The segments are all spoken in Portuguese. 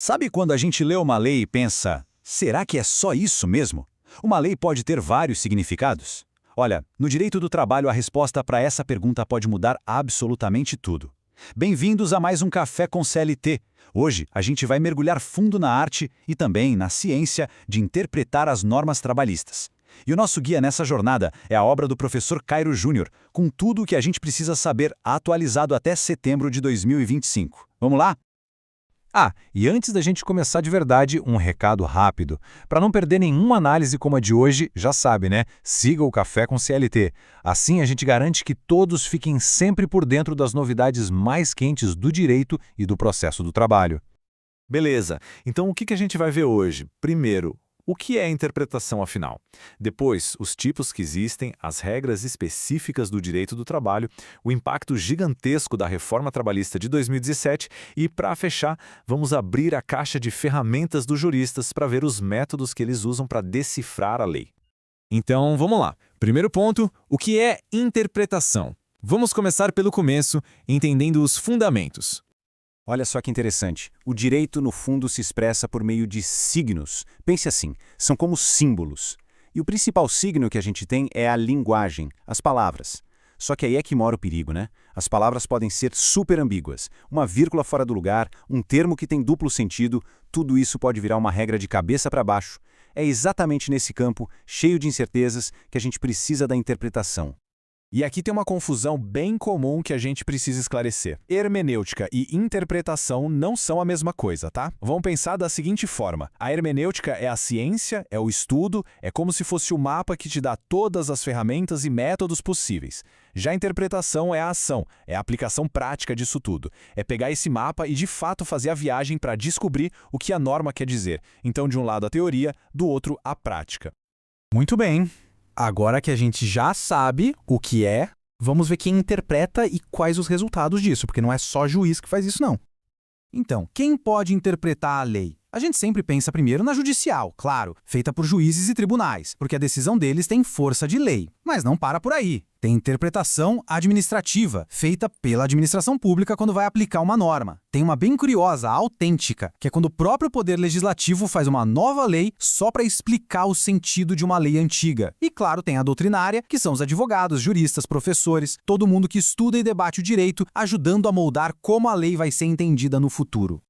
Sabe quando a gente lê uma lei e pensa, será que é só isso mesmo? Uma lei pode ter vários significados? Olha, no direito do trabalho a resposta para essa pergunta pode mudar absolutamente tudo. Bem-vindos a mais um Café com CLT. Hoje a gente vai mergulhar fundo na arte e também na ciência de interpretar as normas trabalhistas. E o nosso guia nessa jornada é a obra do professor Cairo Júnior, com tudo o que a gente precisa saber atualizado até setembro de 2025. Vamos lá? E antes da gente começar de verdade, um recado rápido. Para não perder nenhuma análise como a de hoje, já sabe, né? Siga o Café com CLT. Assim a gente garante que todos fiquem sempre por dentro das novidades mais quentes do direito e do processo do trabalho. Beleza, então o que a gente vai ver hoje? Primeiro, o que é interpretação afinal? Depois, os tipos que existem, as regras específicas do direito do trabalho, o impacto gigantesco da reforma trabalhista de 2017 e, para fechar, vamos abrir a caixa de ferramentas dos juristas para ver os métodos que eles usam para decifrar a lei. Então, vamos lá. Primeiro ponto, o que é interpretação? Vamos começar pelo começo, entendendo os fundamentos. Olha só que interessante. O direito, no fundo, se expressa por meio de signos. Pense assim, são como símbolos. E o principal signo que a gente tem é a linguagem, as palavras. Só que aí é que mora o perigo, né? As palavras podem ser super ambíguas. Uma vírgula fora do lugar, um termo que tem duplo sentido, tudo isso pode virar uma regra de cabeça para baixo. É exatamente nesse campo, cheio de incertezas, que a gente precisa da interpretação. E aqui tem uma confusão bem comum que a gente precisa esclarecer. Hermenêutica e interpretação não são a mesma coisa, tá? Vamos pensar da seguinte forma. A hermenêutica é a ciência, é o estudo, é como se fosse o mapa que te dá todas as ferramentas e métodos possíveis. Já a interpretação é a ação, é a aplicação prática disso tudo. É pegar esse mapa e de fato fazer a viagem para descobrir o que a norma quer dizer. Então, de um lado a teoria, do outro a prática. Muito bem. Agora que a gente já sabe o que é, vamos ver quem interpreta e quais os resultados disso, porque não é só juiz que faz isso, não. Então, quem pode interpretar a lei? A gente sempre pensa primeiro na judicial, claro, feita por juízes e tribunais, porque a decisão deles tem força de lei. Mas não para por aí. Tem interpretação administrativa, feita pela administração pública quando vai aplicar uma norma. Tem uma bem curiosa, a autêntica, que é quando o próprio poder legislativo faz uma nova lei só para explicar o sentido de uma lei antiga. E claro, tem a doutrinária, que são os advogados, juristas, professores, todo mundo que estuda e debate o direito, ajudando a moldar como a lei vai ser entendida no futuro.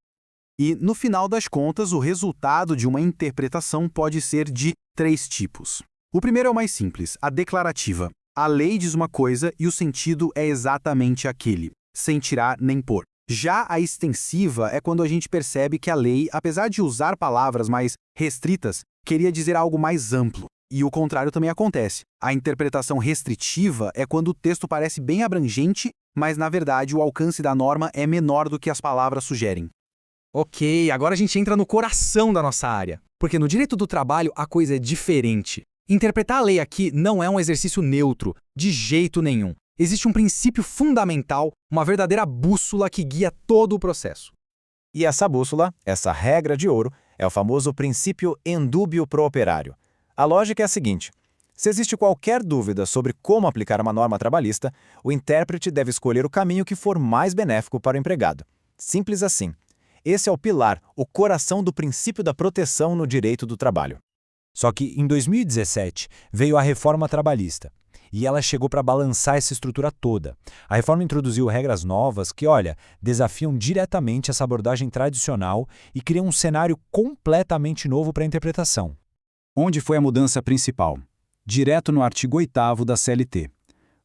E, no final das contas, o resultado de uma interpretação pode ser de 3 tipos. O primeiro é o mais simples, a declarativa. A lei diz uma coisa e o sentido é exatamente aquele, sem tirar nem pôr. Já a extensiva é quando a gente percebe que a lei, apesar de usar palavras mais restritas, queria dizer algo mais amplo. E o contrário também acontece. A interpretação restritiva é quando o texto parece bem abrangente, mas, na verdade, o alcance da norma é menor do que as palavras sugerem. Ok, agora a gente entra no coração da nossa área. Porque no direito do trabalho a coisa é diferente. Interpretar a lei aqui não é um exercício neutro, de jeito nenhum. Existe um princípio fundamental, uma verdadeira bússola que guia todo o processo. E essa bússola, essa regra de ouro, é o famoso princípio in dubio pro operario. A lógica é a seguinte: se existe qualquer dúvida sobre como aplicar uma norma trabalhista, o intérprete deve escolher o caminho que for mais benéfico para o empregado. Simples assim. Esse é o pilar, o coração do princípio da proteção no direito do trabalho. Só que, em 2017, veio a reforma trabalhista. E ela chegou para balançar essa estrutura toda. A reforma introduziu regras novas que, desafiam diretamente essa abordagem tradicional e criam um cenário completamente novo para a interpretação. Onde foi a mudança principal? Direto no artigo 8º da CLT.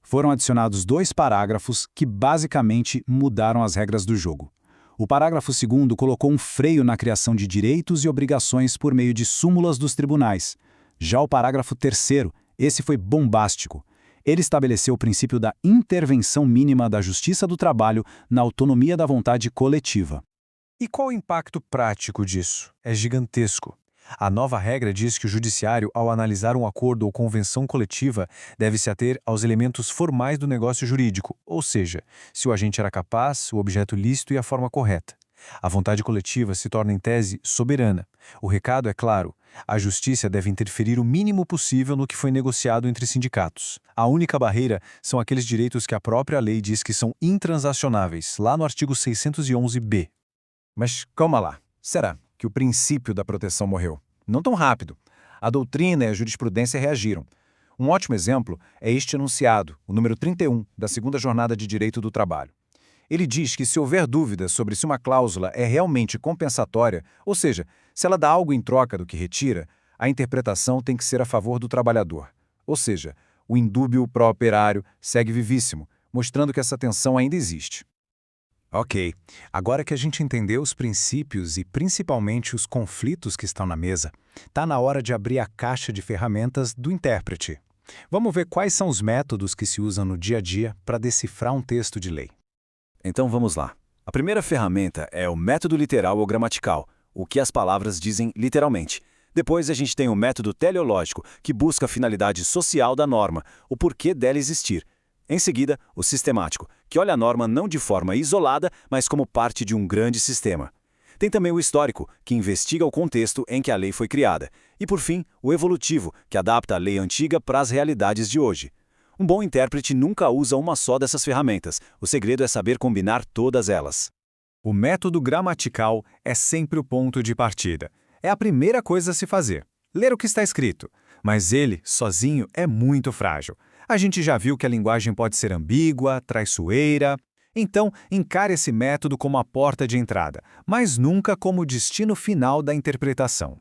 Foram adicionados 2 parágrafos que basicamente mudaram as regras do jogo. O parágrafo 2º colocou um freio na criação de direitos e obrigações por meio de súmulas dos tribunais. Já o parágrafo 3º, esse foi bombástico. Ele estabeleceu o princípio da intervenção mínima da Justiça do Trabalho na autonomia da vontade coletiva. E qual o impacto prático disso? É gigantesco. A nova regra diz que o judiciário, ao analisar um acordo ou convenção coletiva, deve se ater aos elementos formais do negócio jurídico, ou seja, se o agente era capaz, o objeto lícito e a forma correta. A vontade coletiva se torna, em tese, soberana. O recado é claro: a justiça deve interferir o mínimo possível no que foi negociado entre sindicatos. A única barreira são aqueles direitos que a própria lei diz que são intransacionáveis, lá no artigo 611b. Mas calma lá. Será que o princípio da proteção morreu? Não tão rápido. A doutrina e a jurisprudência reagiram. Um ótimo exemplo é este enunciado, o número 31, da segunda jornada de direito do trabalho. Ele diz que se houver dúvidas sobre se uma cláusula é realmente compensatória, ou seja, se ela dá algo em troca do que retira, a interpretação tem que ser a favor do trabalhador. Ou seja, o indúbio pró-operário segue vivíssimo, mostrando que essa tensão ainda existe. Ok, agora que a gente entendeu os princípios e principalmente os conflitos que estão na mesa, está na hora de abrir a caixa de ferramentas do intérprete. Vamos ver quais são os métodos que se usam no dia a dia para decifrar um texto de lei. Então vamos lá. A primeira ferramenta é o método literal ou gramatical, o que as palavras dizem literalmente. Depois a gente tem o método teleológico, que busca a finalidade social da norma, o porquê dela existir. Em seguida, o sistemático, que olha a norma não de forma isolada, mas como parte de um grande sistema. Tem também o histórico, que investiga o contexto em que a lei foi criada. E, por fim, o evolutivo, que adapta a lei antiga para as realidades de hoje. Um bom intérprete nunca usa uma só dessas ferramentas. O segredo é saber combinar todas elas. O método gramatical é sempre o ponto de partida. É a primeira coisa a se fazer, ler o que está escrito. Mas ele, sozinho, é muito frágil. A gente já viu que a linguagem pode ser ambígua, traiçoeira. Então, encare esse método como a porta de entrada, mas nunca como o destino final da interpretação.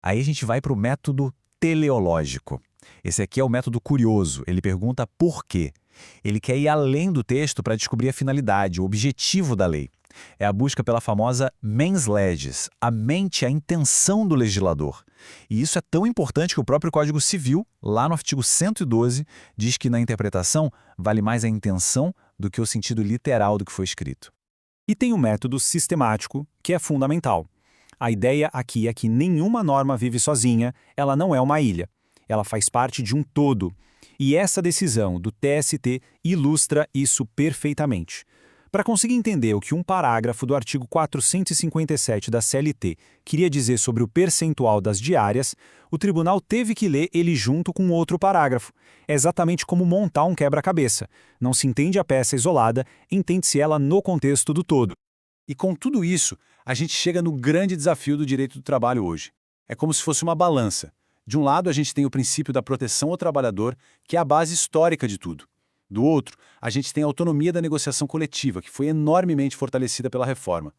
Aí a gente vai para o método teleológico. Esse aqui é o método curioso, ele pergunta por quê. Ele quer ir além do texto para descobrir a finalidade, o objetivo da lei. É a busca pela famosa mens legis, a mente, a intenção do legislador. E isso é tão importante que o próprio Código Civil, lá no artigo 112, diz que na interpretação vale mais a intenção do que o sentido literal do que foi escrito. E tem o método sistemático, que é fundamental. A ideia aqui é que nenhuma norma vive sozinha, ela não é uma ilha. Ela faz parte de um todo. E essa decisão do TST ilustra isso perfeitamente. Para conseguir entender o que um parágrafo do artigo 457 da CLT queria dizer sobre o percentual das diárias, o tribunal teve que ler ele junto com outro parágrafo. É exatamente como montar um quebra-cabeça. Não se entende a peça isolada, entende-se ela no contexto do todo. E com tudo isso, a gente chega no grande desafio do direito do trabalho hoje. É como se fosse uma balança. De um lado, a gente tem o princípio da proteção ao trabalhador, que é a base histórica de tudo. Do outro, a gente tem a autonomia da negociação coletiva, que foi enormemente fortalecida pela reforma.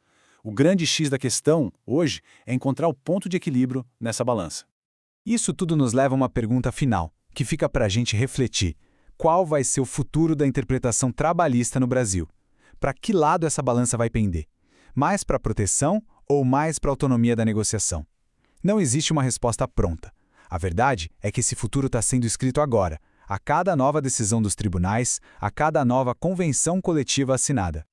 O grande X da questão, hoje, é encontrar o ponto de equilíbrio nessa balança. Isso tudo nos leva a uma pergunta final, que fica para a gente refletir. Qual vai ser o futuro da interpretação trabalhista no Brasil? Para que lado essa balança vai pender? Mais para a proteção ou mais para a autonomia da negociação? Não existe uma resposta pronta. A verdade é que esse futuro está sendo escrito agora, a cada nova decisão dos tribunais, a cada nova convenção coletiva assinada.